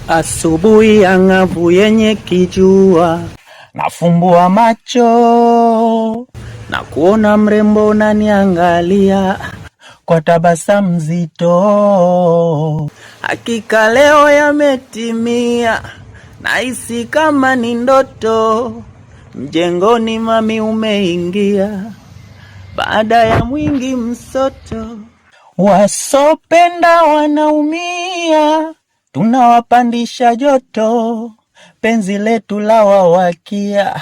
Asubuhi angavu yenye kijua, nafumbua macho na kuona mrembo unaniangalia kwa tabasamu zito. Hakika leo yametimia, nahisi kama ni ndoto. Mjengoni mami umeingia, baada ya mwingi msoto. Wasopenda wanaumia, tunawapandisha joto. Penzi letu lawawakia,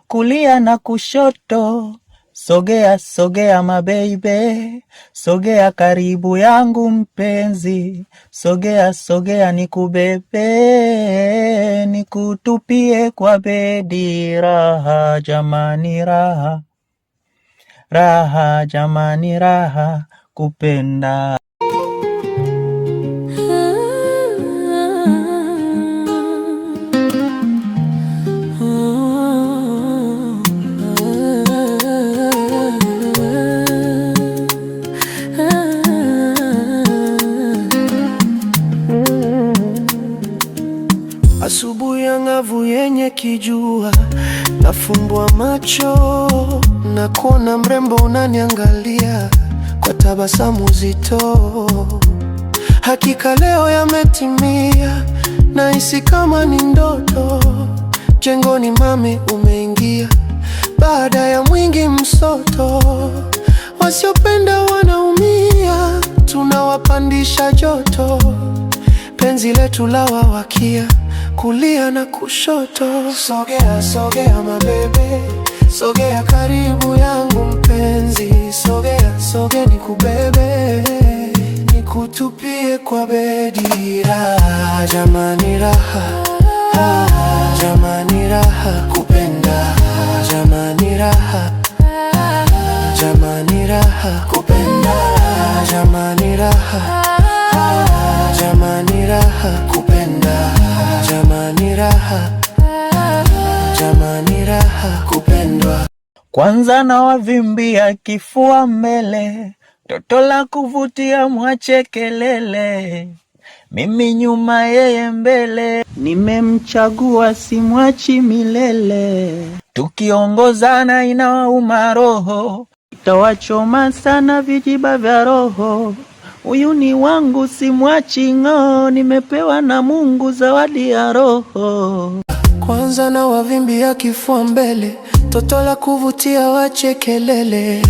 kulia na kushoto. Sogea sogea mabeibe, sogea karibu yangu mpenzi. Sogea sogea nikubebe, nikutupie kwa bedi. Raha jamani raha, raha jamani raha kupenda. Asubuhi angavu yenye kijua, nafumbua macho na kuona mrembo unaniangalia kwa tabasamu zito. Hakika leo yametimia, nahisi kama ni ndoto. Jengoni mami umeingia, baada ya mwingi msoto. Wasiopenda wanaumia, tunawapandisha joto. Penzi letu lawawakia, kulia na kushoto. Sogea sogea mabebe, sogea karibu yangu mpenzi. Sogea sogea nikubebe, nikutupie kwa bedi. Raha jamani raha, jamani raha kupenda. Jamani raha, jamani raha kupenda. Jamani raha, jamani raha kupenda. Jamani raha, jamani raha kupendwa. Kwanza na wavimbia kifua mbele, toto la kuvutia mwache kelele. Mimi nyuma yeye mbele, nimemchagua simwachi milele. Tukiongozana inawauma roho, itawachoma sana vijiba vya roho. Huyu ni wangu simwachi ng'o, nimepewa na Mungu zawadi ya roho. Kwanza na wavimbia kifua mbele, toto la kuvutia wache kelele.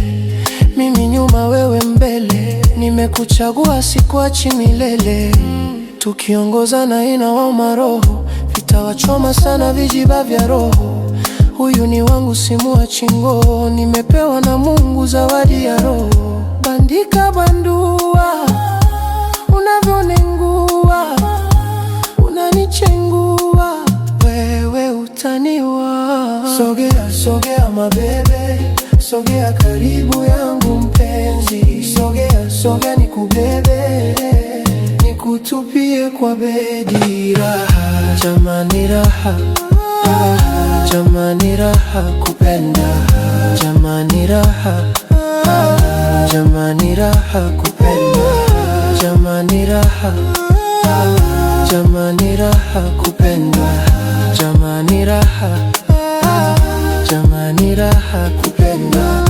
Mimi nyuma wewe mbele, nimekuchagua sikuachi milele. Tukiongozana inawauma roho, vitawachoma sana vijiba vya roho. Huyu ni wangu simwachi ng'o, nimepewa na Mungu zawadi ya roho. Bandika bandua, unavyonengua, unanichengua, wewe utaniwa. Sogea sogea mabebe, sogea karibu yangu mpenzi. Sogea sogea nikubebe, nikutupie kwa bedi. Raha jamani raha, jamani raha kupenda. Jamani raha, jamani raha kupenda. Jamani raha, jamani raha kupenda. Jamani raha, jamani raha kupenda.